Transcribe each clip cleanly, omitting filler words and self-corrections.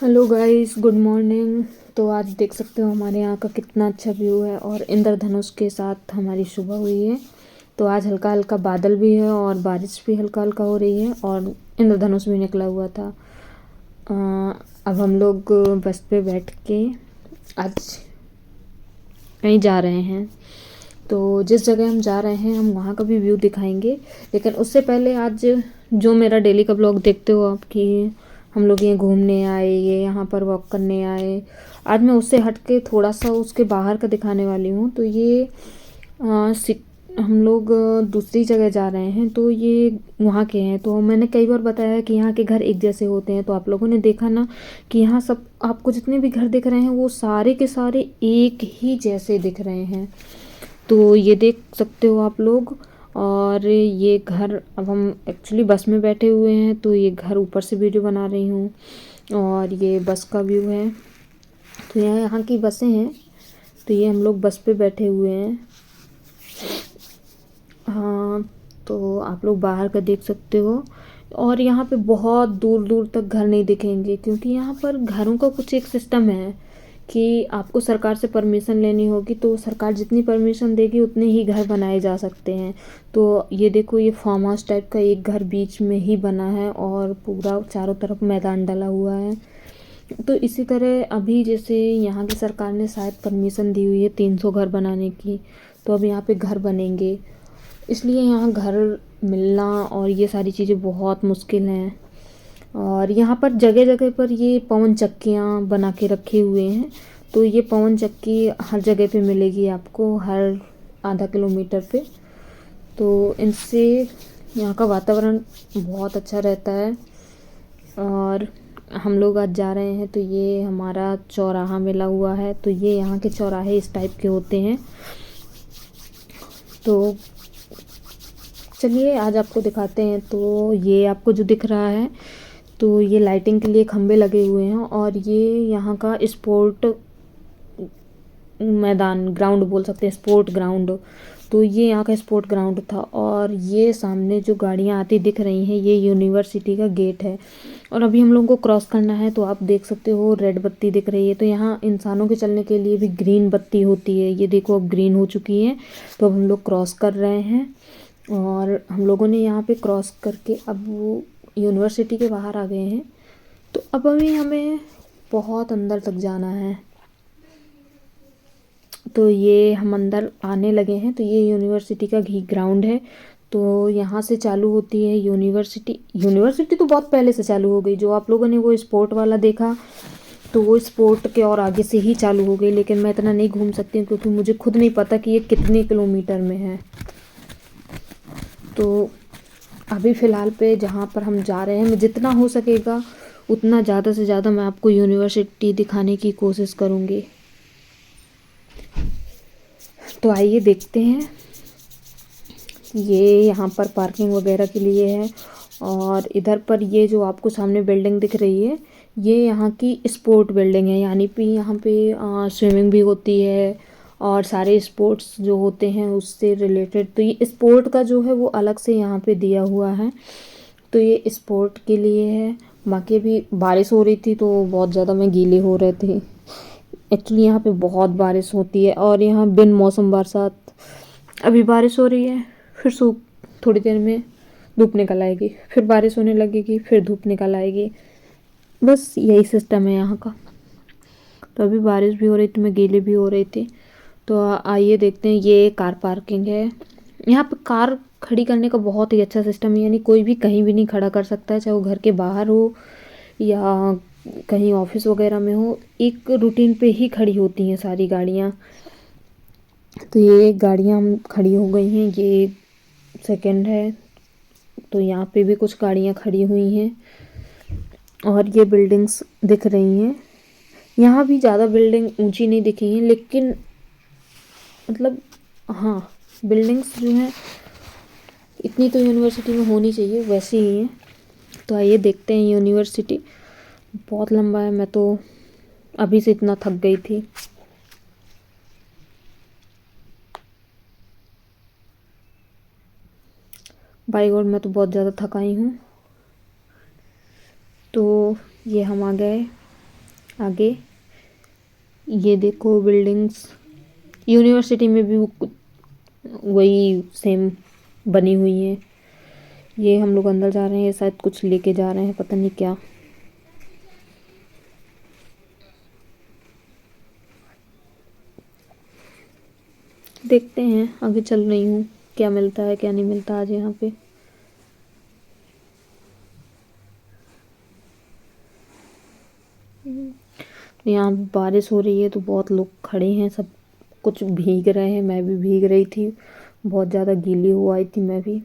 Hello guys, good morning. तो आज देख सकते हो हमारे यहाँ का कितना अच्छा व्यू है और इंद्रधनुष के साथ हमारी सुबह हुई है। तो आज हल्का हल्का बादल भी है और बारिश भी हल्का हल्का हो रही है और इंद्रधनुष भी निकला हुआ था। अब हम लोग बस पे बैठ के आज कहीं जा रहे हैं। तो जिस जगह हम जा रहे हैं हम वहाँ का भी व्यू दिखाएंगे, लेकिन उससे पहले आज जो मेरा डेली का ब्लॉग देखते हो आप कि हम लोग ये घूमने आए, ये यहाँ पर वॉक करने आए, आज मैं उससे हट के थोड़ा सा उसके बाहर का दिखाने वाली हूँ। तो ये हम लोग दूसरी जगह जा रहे हैं, तो ये वहाँ के हैं। तो मैंने कई बार बताया कि यहाँ के घर एक जैसे होते हैं, तो आप लोगों ने देखा ना कि यहाँ सब आपको जितने भी घर दिख रहे हैं वो सारे के सारे एक ही जैसे दिख रहे हैं। तो ये देख सकते हो आप लोग। और ये घर, अब हम एक्चुअली बस में बैठे हुए हैं, तो ये घर ऊपर से वीडियो बना रही हूँ और ये बस का व्यू है। तो यहाँ की बसें हैं। तो ये हम लोग बस पे बैठे हुए हैं। हाँ, तो आप लोग बाहर का देख सकते हो। और यहाँ पे बहुत दूर दूर तक घर नहीं दिखेंगे, क्योंकि यहाँ पर घरों का कुछ एक सिस्टम है कि आपको सरकार से परमिशन लेनी होगी, तो सरकार जितनी परमिशन देगी उतने ही घर बनाए जा सकते हैं। तो ये देखो, ये फार्म हाउस टाइप का एक घर बीच में ही बना है और पूरा चारों तरफ मैदान डला हुआ है। तो इसी तरह अभी जैसे यहाँ की सरकार ने शायद परमिशन दी हुई है 300 घर बनाने की, तो अब यहाँ पे घर बनेंगे। इसलिए यहाँ घर मिलना और ये सारी चीज़ें बहुत मुश्किल हैं। और यहाँ पर जगह जगह पर ये पवन चक्कियाँ बना के रखे हुए हैं। तो ये पवन चक्की हर जगह पे मिलेगी आपको, हर आधा किलोमीटर पे। तो इनसे यहाँ का वातावरण बहुत अच्छा रहता है। और हम लोग आज जा रहे हैं, तो ये हमारा चौराहा मिला हुआ है। तो ये यहाँ के चौराहे इस टाइप के होते हैं। तो चलिए आज आपको दिखाते हैं। तो ये आपको जो दिख रहा है, तो ये लाइटिंग के लिए खंबे लगे हुए हैं और ये यहाँ का स्पोर्ट मैदान, ग्राउंड बोल सकते हैं, स्पोर्ट ग्राउंड। तो ये यहाँ का स्पोर्ट ग्राउंड था। और ये सामने जो गाड़ियाँ आती दिख रही हैं, ये यूनिवर्सिटी का गेट है। और अभी हम लोगों को क्रॉस करना है, तो आप देख सकते हो रेड बत्ती दिख रही है। तो यहाँ इंसानों के चलने के लिए भी ग्रीन बत्ती होती है। ये देखो अब ग्रीन हो चुकी है, तो अब हम लोग क्रॉस कर रहे हैं। और हम लोगों ने यहाँ पे क्रॉस करके अब वो यूनिवर्सिटी के बाहर आ गए हैं। तो अब अभी हमें बहुत अंदर तक जाना है। तो ये हम अंदर आने लगे हैं। तो ये यूनिवर्सिटी का घी ग्राउंड है। तो यहाँ से चालू होती है यूनिवर्सिटी। यूनिवर्सिटी तो बहुत पहले से चालू हो गई। जो आप लोगों ने वो स्पोर्ट वाला देखा, तो वो स्पोर्ट के और आगे से ही चालू हो गई। लेकिन मैं इतना नहीं घूम सकती हूँ, क्योंकि मुझे खुद नहीं पता कि ये कितने किलोमीटर में है। तो अभी फ़िलहाल पे जहाँ पर हम जा रहे हैं, मैं जितना हो सकेगा उतना ज़्यादा से ज़्यादा मैं आपको यूनिवर्सिटी दिखाने की कोशिश करूँगी। तो आइए देखते हैं। ये यहाँ पर पार्किंग वगैरह के लिए है। और इधर पर ये जो आपको सामने बिल्डिंग दिख रही है, ये यहाँ की स्पोर्ट बिल्डिंग है। यानी कि यहाँ पे स्विमिंग भी होती है और सारे स्पोर्ट्स जो होते हैं उससे रिलेटेड। तो ये स्पोर्ट का जो है वो अलग से यहाँ पे दिया हुआ है। तो ये स्पोर्ट के लिए है। बाकी भी बारिश हो रही थी, तो बहुत ज़्यादा मैं गीले हो रहे थे। एक्चुअली यहाँ पे बहुत बारिश होती है और यहाँ बिन मौसम बरसात। अभी बारिश हो रही है, फिर सूख, थोड़ी देर में धूप निकल आएगी, फिर बारिश होने लगेगी, फिर धूप निकल आएगी। बस यही सिस्टम है यहाँ का। तो अभी बारिश भी हो रही थी, मैं गीले भी हो रही थी। तो आइए देखते हैं। ये कार पार्किंग है। यहाँ पे कार खड़ी करने का बहुत ही अच्छा सिस्टम है। यानी कोई भी कहीं भी नहीं खड़ा कर सकता है, चाहे वो घर के बाहर हो या कहीं ऑफिस वगैरह में हो। एक रूटीन पे ही खड़ी होती हैं सारी गाड़ियाँ। तो ये गाड़ियाँ हम खड़ी हो गई हैं, ये सेकंड है। तो यहाँ पे भी कुछ गाड़ियाँ खड़ी हुई हैं और ये बिल्डिंग्स दिख रही हैं। यहाँ भी ज़्यादा बिल्डिंग ऊंची नहीं दिखी हैं, लेकिन मतलब हाँ, बिल्डिंग्स जो हैं इतनी तो यूनिवर्सिटी में होनी चाहिए, वैसे ही हैं। तो आइए देखते हैं यूनिवर्सिटी। बहुत लंबा है, मैं तो अभी से इतना थक गई थी। बाई गॉड, मैं तो बहुत ज़्यादा थकाई हूँ। तो ये हम आ गए आगे ये देखो बिल्डिंग्स, यूनिवर्सिटी में भी वही सेम बनी हुई है। ये हम लोग अंदर जा रहे हैं, शायद कुछ लेके जा रहे हैं, पता नहीं क्या। देखते हैं, आगे चल रही हूँ, क्या मिलता है क्या नहीं मिलता आज यहाँ पे। यहाँ बारिश हो रही है तो बहुत लोग खड़े हैं, सब कुछ भीग रहे हैं, मैं भी भीग रही थी, बहुत ज़्यादा गीली हो आई थी मैं भी।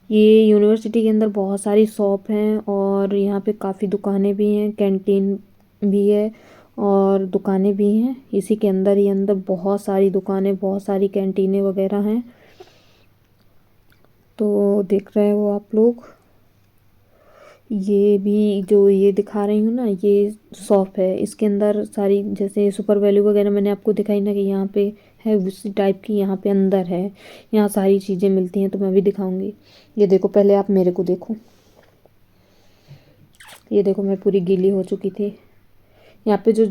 ये यूनिवर्सिटी के अंदर बहुत सारी शॉप हैं और यहाँ पे काफ़ी दुकानें भी हैं, कैंटीन भी है और दुकानें भी हैं। इसी के अंदर ही अंदर बहुत सारी दुकानें, बहुत सारी कैंटीनें वगैरह हैं। तो देख रहे हो आप लोग, ये भी जो ये दिखा रही हूँ ना, ये शॉप है, इसके अंदर सारी जैसे सुपर वैल्यू वगैरह मैंने आपको दिखाई ना कि यहाँ पे है, उसी टाइप की यहाँ पे अंदर है। यहाँ सारी चीज़ें मिलती हैं, तो मैं भी दिखाऊंगी। ये देखो, पहले आप मेरे को देखो, ये देखो मैं पूरी गीली हो चुकी थी। यहाँ पे जो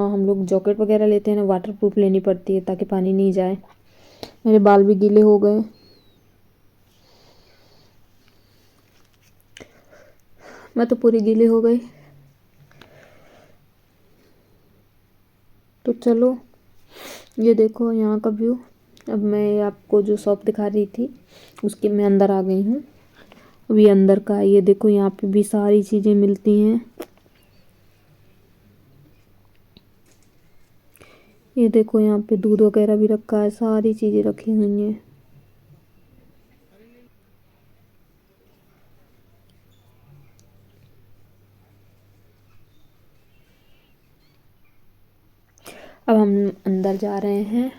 हम लोग जैकेट वगैरह लेते हैं ना, वाटर प्रूफ लेनी पड़ती है ताकि पानी नहीं जाए। मेरे बाल भी गीले हो गए, मैं तो पूरी गीली हो गई। तो चलो, ये देखो यहाँ का व्यू। अब मैं आपको जो शॉप दिखा रही थी उसके मैं अंदर आ गई हूँ। अभी अंदर का ये देखो, यहाँ पे भी सारी चीज़ें मिलती हैं। ये देखो यहाँ पे दूध वगैरह भी रखा है, सारी चीज़ें रखी हुई हैं। अब हम अंदर जा रहे हैं,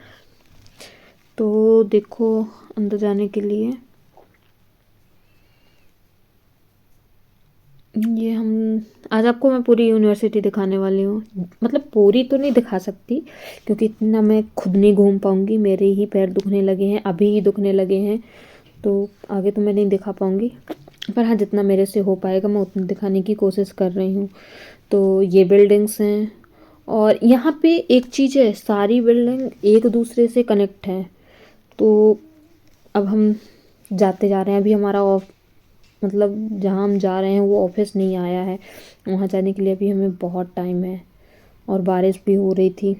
तो देखो अंदर जाने के लिए ये हम आज आपको मैं पूरी यूनिवर्सिटी दिखाने वाली हूँ। मतलब पूरी तो नहीं दिखा सकती क्योंकि इतना मैं खुद नहीं घूम पाऊँगी, मेरे ही पैर दुखने लगे हैं, अभी ही दुखने लगे हैं, तो आगे तो मैं नहीं दिखा पाऊँगी। पर हाँ, जितना मेरे से हो पाएगा मैं उतना दिखाने की कोशिश कर रही हूँ। तो ये बिल्डिंग्स हैं और यहाँ पे एक चीज़ है, सारी बिल्डिंग एक दूसरे से कनेक्ट हैं। तो अब हम जाते जा रहे हैं, अभी हमारा मतलब जहाँ हम जा रहे हैं वो ऑफिस नहीं आया है, वहाँ जाने के लिए अभी हमें बहुत टाइम है और बारिश भी हो रही थी।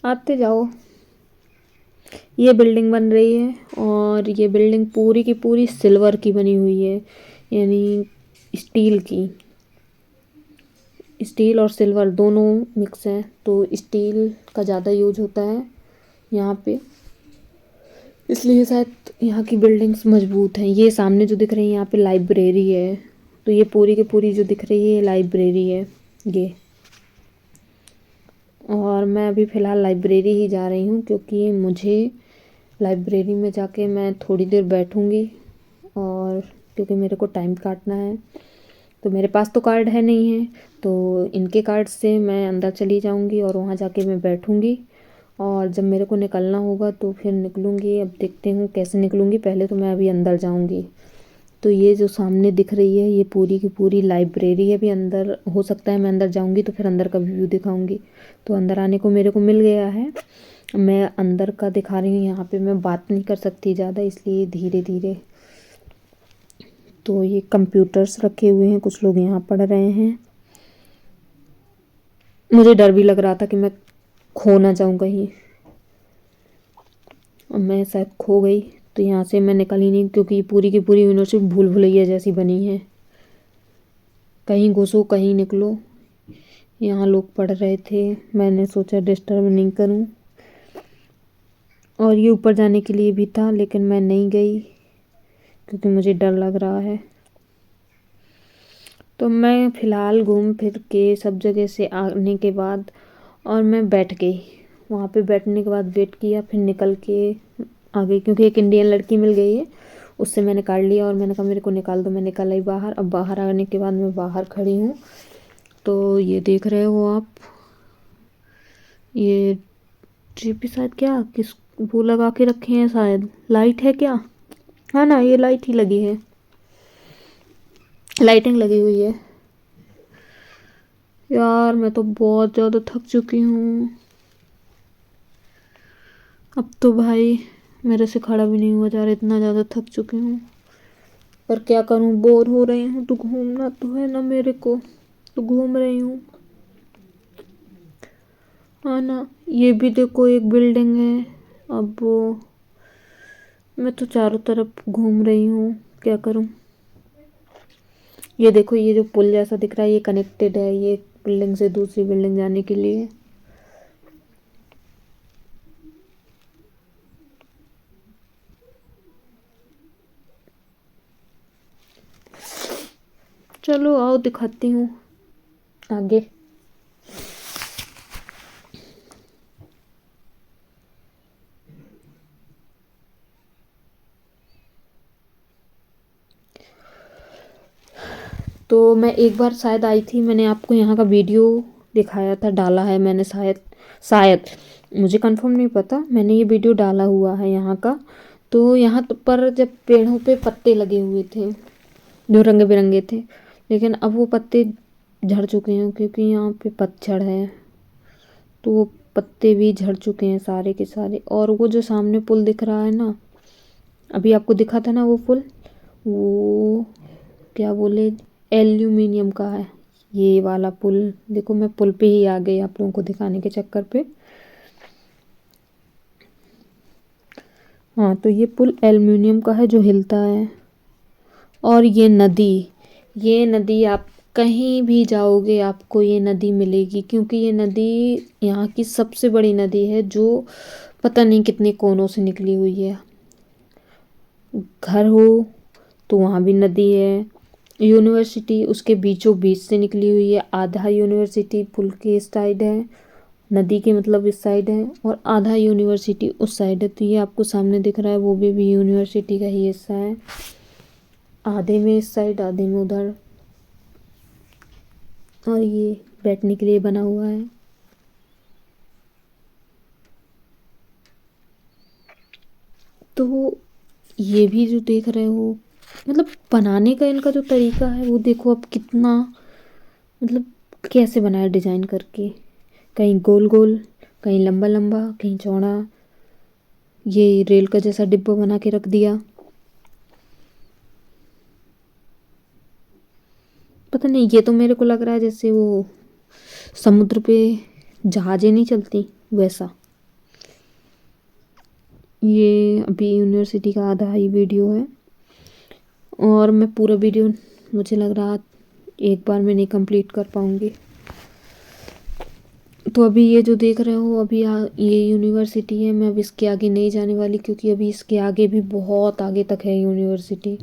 आते जाओ। ये बिल्डिंग बन रही है और ये बिल्डिंग पूरी की पूरी सिल्वर की बनी हुई है, यानी स्टील की। स्टील और सिल्वर दोनों मिक्स है, तो स्टील का ज़्यादा यूज होता है यहाँ पे, इसलिए शायद यहाँ की बिल्डिंग्स मजबूत हैं। ये सामने जो दिख रही है यहाँ पे लाइब्रेरी है, तो ये पूरी की पूरी जो दिख रही है ये लाइब्रेरी है ये। और मैं अभी फ़िलहाल लाइब्रेरी ही जा रही हूँ क्योंकि मुझे लाइब्रेरी में जाके मैं थोड़ी देर बैठूँगी, और क्योंकि मेरे को टाइम काटना है। तो मेरे पास तो कार्ड है नहीं है, तो इनके कार्ड से मैं अंदर चली जाऊँगी और वहाँ जाके मैं बैठूँगी, और जब मेरे को निकलना होगा तो फिर निकलूँगी। अब देखते हूँ कैसे निकलूँगी, पहले तो मैं अभी अंदर जाऊँगी। तो ये जो सामने दिख रही है ये पूरी की पूरी लाइब्रेरी है। अभी अंदर हो सकता है मैं अंदर जाऊँगी तो फिर अंदर का व्यू दिखाऊँगी। तो अंदर आने को मेरे को मिल गया है, मैं अंदर का दिखा रही हूँ। यहाँ पे मैं बात नहीं कर सकती ज़्यादा, इसलिए धीरे धीरे। तो ये कंप्यूटर्स रखे हुए हैं, कुछ लोग यहाँ पढ़ रहे हैं। मुझे डर भी लग रहा था कि मैं खो ना जाऊँ कहीं, और मैं शायद खो गई, तो यहाँ से मैं निकल ही नहीं क्योंकि ये पूरी की पूरी यूनिवर्सिटी भूल भुलैया जैसी बनी है, कहीं घुसो कहीं निकलो। यहाँ लोग पढ़ रहे थे, मैंने सोचा डिस्टर्ब नहीं करूँ, और ये ऊपर जाने के लिए भी था लेकिन मैं नहीं गई क्योंकि मुझे डर लग रहा है। तो मैं फ़िलहाल घूम फिर के सब जगह से आने के बाद और मैं बैठ गई। वहाँ पे बैठने के बाद वेट किया, फिर निकल के आ गई क्योंकि एक इंडियन लड़की मिल गई है, उससे मैंने कार्ड लिया और मैंने कहा मेरे को निकाल दो। मैं निकल आई बाहर। अब बाहर आने के बाद मैं बाहर खड़ी हूँ, तो ये देख रहे हो आप, ये जीपी शायद क्या किस वो लगा के रखे हैं शायद, लाइट है क्या? हाँ ना, ये लाइट ही लगी है, लाइटिंग लगी हुई है। यार मैं तो बहुत ज़्यादा थक चुकी हूँ, अब तो भाई मेरे से खड़ा भी नहीं हुआ जा रहा, इतना ज़्यादा थक चुकी हूँ। पर क्या करूँ, बोर हो रही हूँ तो घूमना तो है ना मेरे को, तो घूम रही हूँ। हाँ ना, ये भी देखो एक बिल्डिंग है। अब वो मैं तो चारों तरफ घूम रही हूँ, क्या करूँ। ये देखो, ये जो पुल जैसा दिख रहा है ये कनेक्टेड है, ये बिल्डिंग से दूसरी बिल्डिंग जाने के लिए। चलो आओ दिखाती हूँ आगे। तो मैं एक बार शायद आई थी, मैंने आपको यहाँ का वीडियो दिखाया था, डाला है मैंने शायद, शायद मुझे कंफर्म नहीं पता, मैंने ये वीडियो डाला हुआ है यहाँ का। तो यहाँ पर जब पेड़ों पे पत्ते लगे हुए थे जो रंग बिरंगे थे, लेकिन अब वो पत्ते झड़ चुके हैं क्योंकि यहाँ पे पतझड़ है, तो वो पत्ते भी झड़ चुके हैं सारे के सारे। और वो जो सामने पुल दिख रहा है ना, अभी आपको दिखा था ना वो पुल, वो क्या बोले, एल्यूमिनियम का है ये वाला पुल। देखो मैं पुल पे ही आ गई आप लोगों को दिखाने के चक्कर पे। हाँ, तो ये पुल एल्यूमिनियम का है जो हिलता है। और ये नदी आप कहीं भी जाओगे आपको ये नदी मिलेगी, क्योंकि ये नदी यहाँ की सबसे बड़ी नदी है, जो पता नहीं कितने कोनों से निकली हुई है। घर हो तो वहाँ भी नदी है, यूनिवर्सिटी उसके बीचों बीच से निकली हुई है, आधा यूनिवर्सिटी पुल के इस साइड है, नदी के मतलब इस साइड है, और आधा यूनिवर्सिटी उस साइड है। तो ये आपको सामने दिख रहा है वो भी यूनिवर्सिटी का ही हिस्सा है, आधे में इस साइड आधे में उधर। और ये बैठने के लिए बना हुआ है। तो ये भी जो देख रहे हो, मतलब बनाने का इनका जो तरीका है वो देखो, अब कितना मतलब कैसे बनाया डिजाइन करके, कहीं गोल गोल, कहीं लंबा लंबा, कहीं चौड़ा, ये रेल का जैसा डिब्बा बना के रख दिया। पता नहीं, ये तो मेरे को लग रहा है जैसे वो समुद्र पे जहाजें नहीं चलती वैसा। ये अभी यूनिवर्सिटी का आधा ही वीडियो है, और मैं पूरा वीडियो मुझे लग रहा एक बार में नहीं कंप्लीट कर पाऊँगी। तो अभी ये जो देख रहे हो, अभी ये यूनिवर्सिटी है, मैं अब इसके आगे नहीं जाने वाली, क्योंकि अभी इसके आगे भी बहुत आगे तक है यूनिवर्सिटी।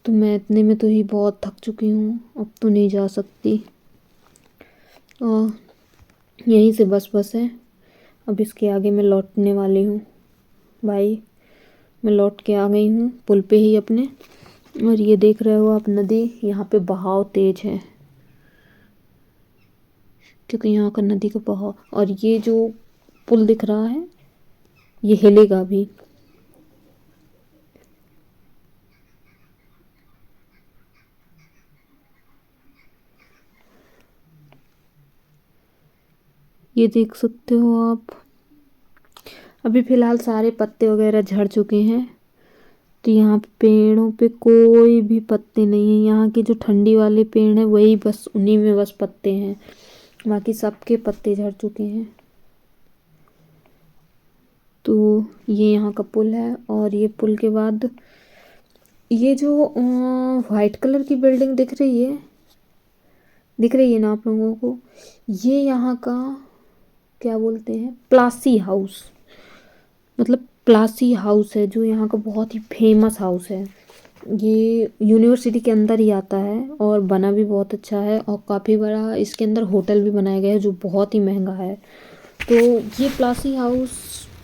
तो मैं इतने में तो ही बहुत थक चुकी हूँ, अब तो नहीं जा सकती। और यहीं से बस है, अब इसके आगे मैं लौटने वाली हूँ भाई। मैं लौट के आ गई हूँ पुल पे ही अपने। और ये देख रहे हो आप नदी, यहाँ पे बहाव तेज है क्योंकि यहाँ का नदी का बहाव। और ये जो पुल दिख रहा है ये हिलेगा भी। ये देख सकते हो आप, अभी फ़िलहाल सारे पत्ते वगैरह झड़ चुके हैं, तो यहाँ पे पेड़ों पे कोई भी पत्ते नहीं है। यहाँ के जो ठंडी वाले पेड़ हैं वही बस, उन्हीं में बस पत्ते हैं, बाकी सबके पत्ते झड़ चुके हैं। तो ये यहाँ का पुल है, और ये पुल के बाद ये जो वाइट कलर की बिल्डिंग दिख रही है ना आप लोगों को, ये यहाँ का क्या बोलते हैं, प्लासी हाउस, मतलब प्लासी हाउस है, जो यहाँ का बहुत ही फेमस हाउस है। ये यूनिवर्सिटी के अंदर ही आता है, और बना भी बहुत अच्छा है, और काफ़ी बड़ा इसके अंदर होटल भी बनाया गया है जो बहुत ही महंगा है। तो ये प्लासी हाउस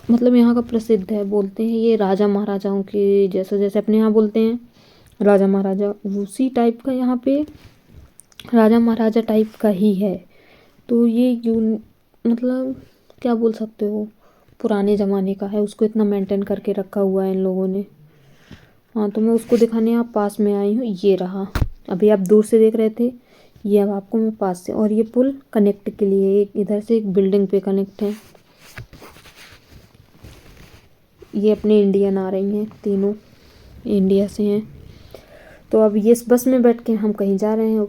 मतलब यहाँ का प्रसिद्ध है, बोलते हैं ये राजा महाराजाओं के जैसे, जैसे अपने यहाँ बोलते हैं राजा महाराजा, उसी टाइप का यहाँ पे राजा महाराजा टाइप का ही है। तो ये मतलब क्या बोल सकते हो, पुराने ज़माने का है, उसको इतना मेंटेन करके रखा हुआ है इन लोगों ने। हाँ, तो मैं उसको दिखाने आप पास में आई हूँ। ये रहा, अभी आप दूर से देख रहे थे, ये अब आपको मैं पास से। और ये पुल कनेक्ट के लिए एक इधर से एक बिल्डिंग पे कनेक्ट है। ये अपने इंडियन आ रही हैं, तीनों इंडिया से हैं। तो अब ये इस बस में बैठ के हम कहीं जा रहे हैं।